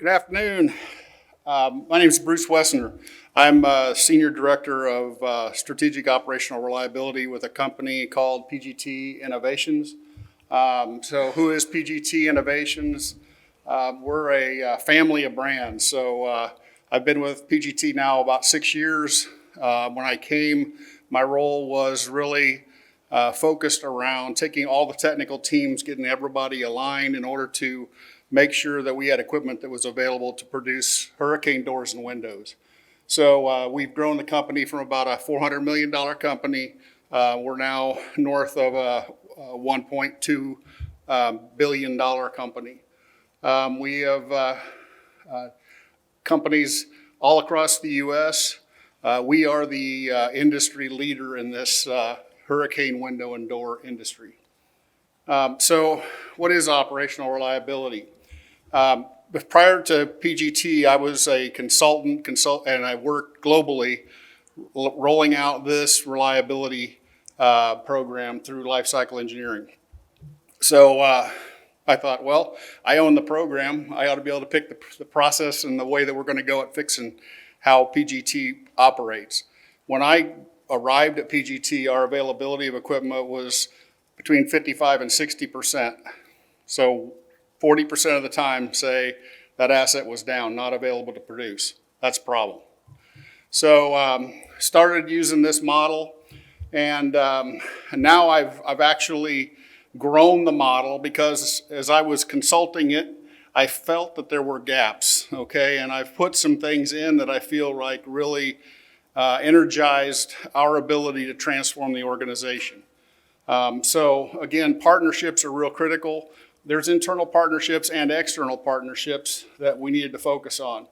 Good afternoon. My name is Bruce Wesner. I'm Senior Director of Strategic Operational Reliability with a company called PGT Innovations. So who is PGT Innovations? We're a family of brands. So I've been with PGT now about 6 years. When I came, my role was really focused around taking all the technical teams, getting everybody aligned in order to make sure that we had equipment that was available to produce hurricane doors and windows. So we've grown the company from about a $400 million company. We're now north of a $1.2 billion company. We have companies all across the U.S. We are the industry leader in this hurricane window and door industry. So what is operational reliability? But prior to PGT, I was a consultant, and I worked globally rolling out this reliability program through lifecycle engineering. So I thought, well, I own the program. I ought to be able to pick the process and the way that we're going to go at fixing how PGT operates. When I arrived at PGT, our availability of equipment was between 55 and 60%. So 40% of the time, say, that asset was down, not available to produce. That's a problem. So started using this model, and now I've actually grown the model because as I was consulting it, I felt that there were gaps, okay? And I've put some things in that I feel like really energized our ability to transform the organization. So again, partnerships are real critical. There's internal partnerships and external partnerships that we needed to focus on.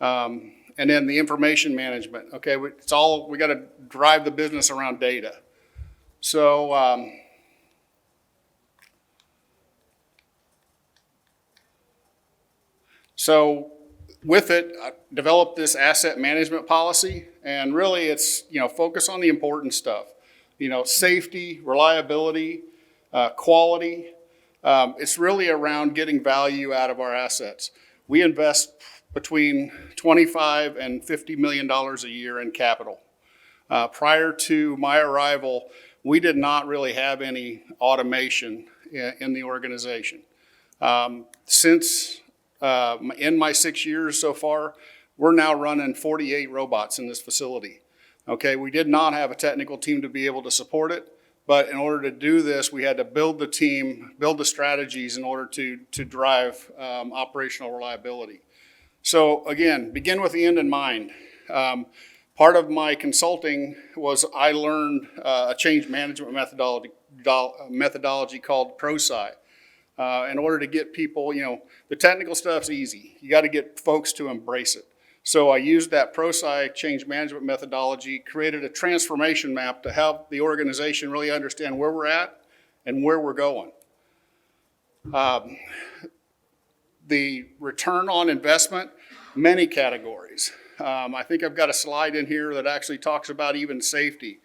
And then the information management, okay? We got to drive the business around data. So, with it, I developed this asset management policy, and really it's, focus on the important stuff. Safety, reliability, quality. It's really around getting value out of our assets. We invest between $25 and $50 million a year in capital. Prior to my arrival, we did not really have any automation in the organization. Since in my 6 years so far, we're now running 48 robots in this facility. Okay, we did not have a technical team to be able to support it. But in order to do this, we had to build the team, build the strategies in order to drive operational reliability. So again, begin with the end in mind. Part of my consulting was I learned a change management methodology called ProSci. In order to get people, the technical stuff's easy. You got to get folks to embrace it. So I used that ProSci change management methodology, created a transformation map to help the organization really understand where we're at and where we're going. The return on investment, many categories. I think I've got a slide in here that actually talks about even safety.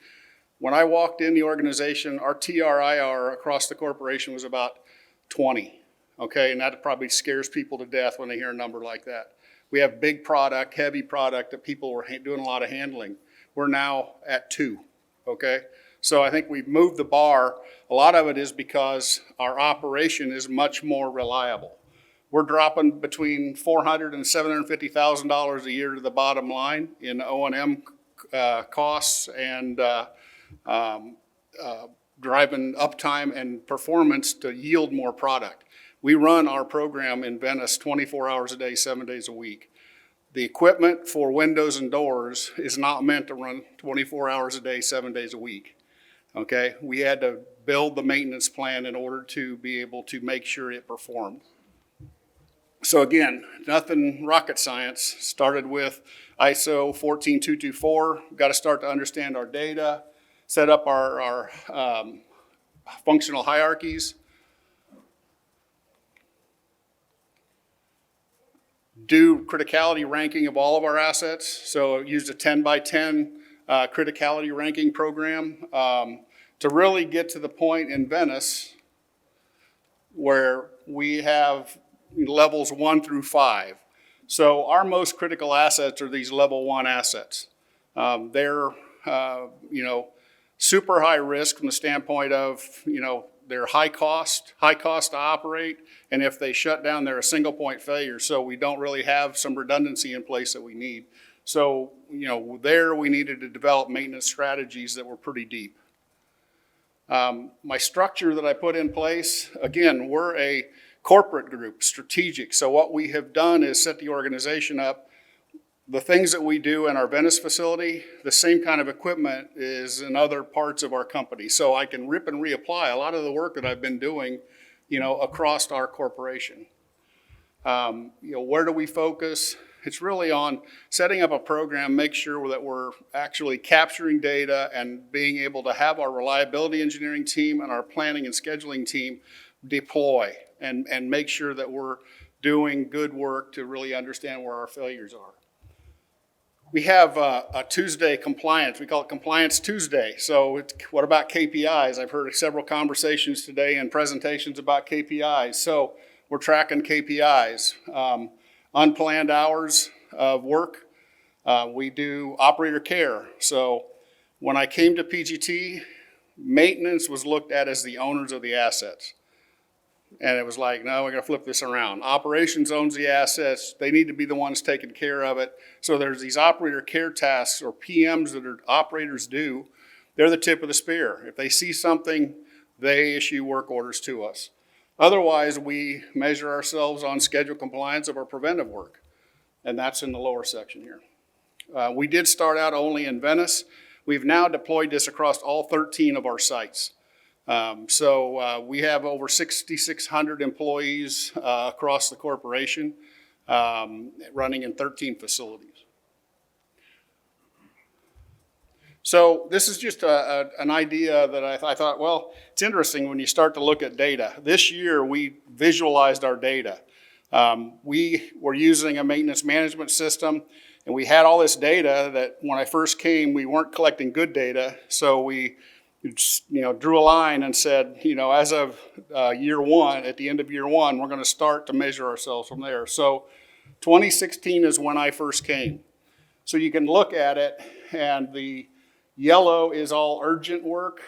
When I walked in the organization, our TRIR across the corporation was about 20, okay? And that probably scares people to death when they hear a number like that. We have big product, heavy product that people were doing a lot of handling. We're now at 2, okay? So I think we've moved the bar. A lot of it is because our operation is much more reliable. We're dropping between $400,000 and $750,000 a year to the bottom line in O&M costs and driving uptime and performance to yield more product. We run our program in Venice 24 hours a day, 7 days a week. The equipment for windows and doors is not meant to run 24 hours a day, 7 days a week. Okay, we had to build the maintenance plan in order to be able to make sure it performed. So again, nothing rocket science. Started with ISO 14224. Got to start to understand our data, set up our functional hierarchies. Do criticality ranking of all of our assets. So used a 10 by 10 criticality ranking program to really get to the point in Venice where we have levels 1 through 5. So our most critical assets are these level 1 assets. They're, super high risk from the standpoint of, they're high cost to operate. And if they shut down, they're a single point failure. So we don't really have some redundancy in place that we need. So, there we needed to develop maintenance strategies that were pretty deep. My structure that I put in place, again, we're a corporate group, strategic. So what we have done is set the organization up. The things that we do in our Venice facility, the same kind of equipment is in other parts of our company. So I can rip and reapply a lot of the work that I've been doing, across our corporation. Where do we focus? It's really on setting up a program, make sure that we're actually capturing data and being able to have our reliability engineering team and our planning and scheduling team deploy and make sure that we're doing good work to really understand where our failures are. We have a Tuesday compliance. We call it Compliance Tuesday. So what about KPIs? I've heard several conversations today and presentations about KPIs. So we're tracking KPIs. Unplanned hours of work. We do operator care. So when I came to PGT, maintenance was looked at as the owners of the assets. And it was like, no, we're going to flip this around. Operations owns the assets. They need to be the ones taking care of it. So there's these operator care tasks or PMs that operators do. They're the tip of the spear. If they see something, they issue work orders to us. Otherwise, we measure ourselves on schedule compliance of our preventive work. And that's in the lower section here. We did start out only in Venice. We've now deployed this across all 13 of our sites. So we have over 6,600 employees across the corporation, running in 13 facilities. So this is just an idea that I thought, well, it's interesting when you start to look at data. This year we visualized our data. We were using a maintenance management system, and we had all this data that when I first came, we weren't collecting good data. So we drew a line and said, as of year one, at the end of year one, we're going to start to measure ourselves from there. So 2016 is when I first came. So you can look at it, and the yellow is all urgent work,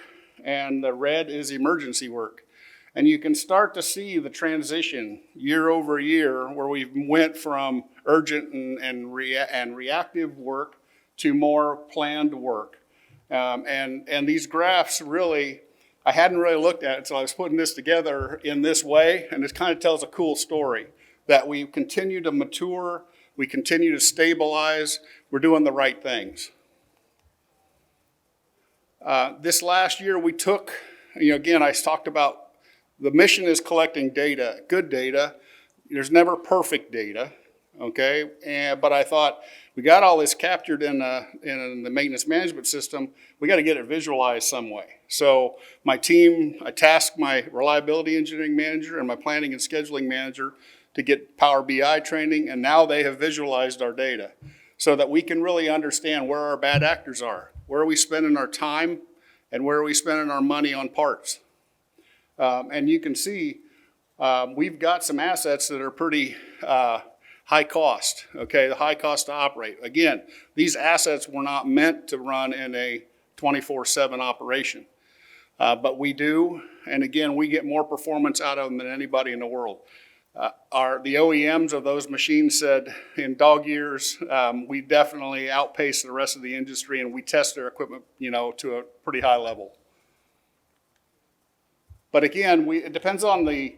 and the red is emergency work. And you can start to see the transition year over year where we went from urgent and reactive work to more planned work. And these graphs really, I hadn't really looked at it, so I was putting this together in this way, and this kind of tells a cool story that we continue to mature, we continue to stabilize, we're doing the right things. This last year we took, again, I talked about the mission is collecting data, good data. There's never perfect data, okay? But I thought, we got all this captured in the maintenance management system. We got to get it visualized some way. So my team, I tasked my reliability engineering manager and my planning and scheduling manager to get Power BI training, and now they have visualized our data so that we can really understand where our bad actors are. Where are we spending our time, and where are we spending our money on parts? And you can see we've got some assets that are pretty high cost, okay, the high cost to operate. Again, these assets were not meant to run in a 24/7 operation, but we do, and again, we get more performance out of them than anybody in the world. The OEMs of those machines said in dog years, we definitely outpace the rest of the industry, and we test their equipment, to a pretty high level. But again, it depends on the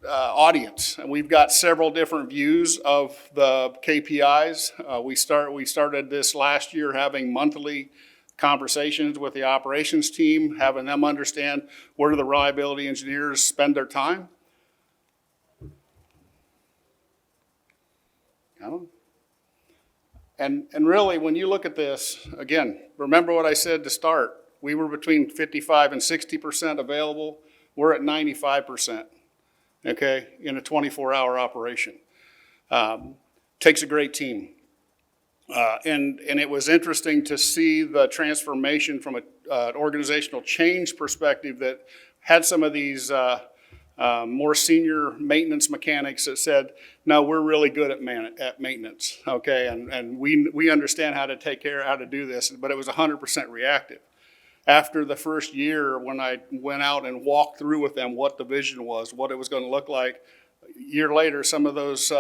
audience, and we've got several different views of the KPIs. We started this last year having monthly conversations with the operations team, having them understand where do the reliability engineers spend their time. And really, when you look at this, again, remember what I said to start. We were between 55 and 60% available. We're at 95%, okay, in a 24-hour operation. Takes a great team. And it was interesting to see the transformation from an organizational change perspective that had some of these more senior maintenance mechanics that said, no, we're really good at maintenance, okay, and we understand how to take care of how to do this, but it was 100% reactive. After the first year, when I went out and walked through with them what the vision was, what it was going to look like, a year later, some of those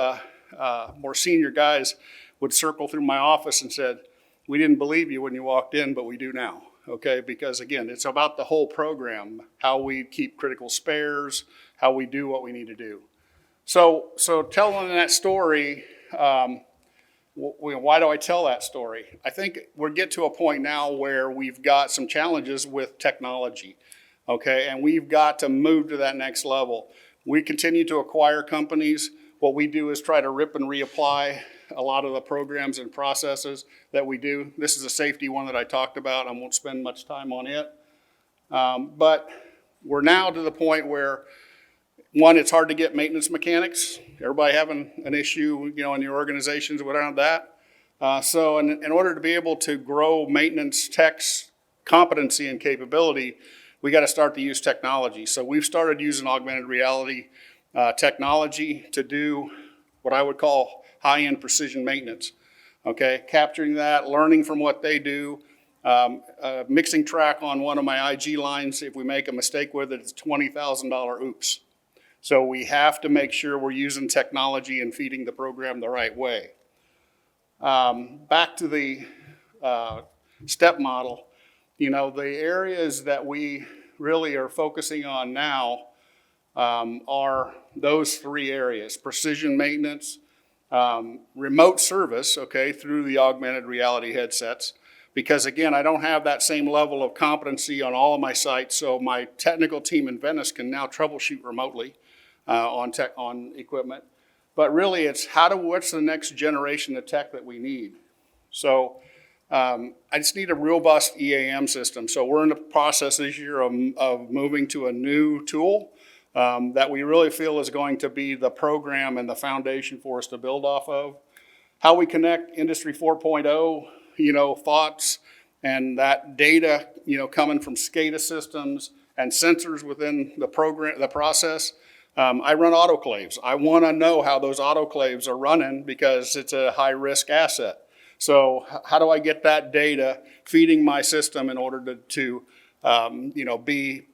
more senior guys would circle through my office and said, we didn't believe you when you walked in, but we do now, okay? Because again, it's about the whole program, how we keep critical spares, how we do what we need to do. So telling that story, why do I tell that story? I think we'll get to a point now where we've got some challenges with technology, okay? And we've got to move to that next level. We continue to acquire companies. What we do is try to rip and reapply a lot of the programs and processes that we do. This is a safety one that I talked about. I won't spend much time on it. But we're now to the point where, one, it's hard to get maintenance mechanics. Everybody having an issue, in your organizations around that. So in order to be able to grow maintenance techs' competency and capability, we got to start to use technology. So we've started using augmented reality technology to do what I would call high-end precision maintenance. Okay, capturing that, learning from what they do, mixing track on one of my IG lines. If we make a mistake with it, it's $20,000 oops. So we have to make sure we're using technology and feeding the program the right way. Back to the step model, the areas that we really are focusing on now are those three areas: precision maintenance, remote service, okay, through the augmented reality headsets. Because again, I don't have that same level of competency on all of my sites, so my technical team in Venice can now troubleshoot remotely on equipment. But really, it's what's the next generation of tech that we need? So I just need a robust EAM system. So we're in the process this year of moving to a new tool that we really feel is going to be the program and the foundation for us to build off of. How we connect Industry 4.0, thoughts and that data, coming from SCADA systems and sensors within the process. I run autoclaves. I want to know how those autoclaves are running because it's a high-risk asset. So how do I get that data feeding my system in order to be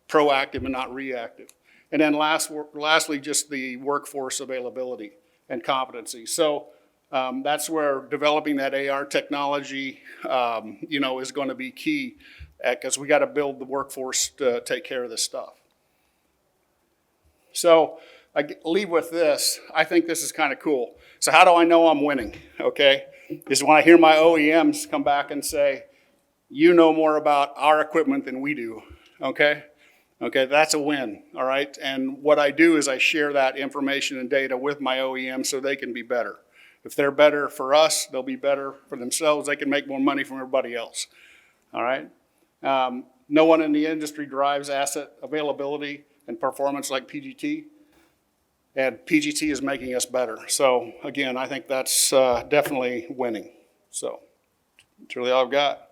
proactive and not reactive? And then lastly, just the workforce availability and competency. So that's where developing that AR technology, is going to be key because we got to build the workforce to take care of this stuff. So I leave with this. I think this is kind of cool. So how do I know I'm winning? Okay, is when I hear my OEMs come back and say, you know more about our equipment than we do. Okay, that's a win. All right, and what I do is I share that information and data with my OEM so they can be better. If they're better for us, they'll be better for themselves. They can make more money from everybody else. All right. No one in the industry drives asset availability and performance like PGT, and PGT is making us better. So again, I think that's definitely winning. So that's really all I've got.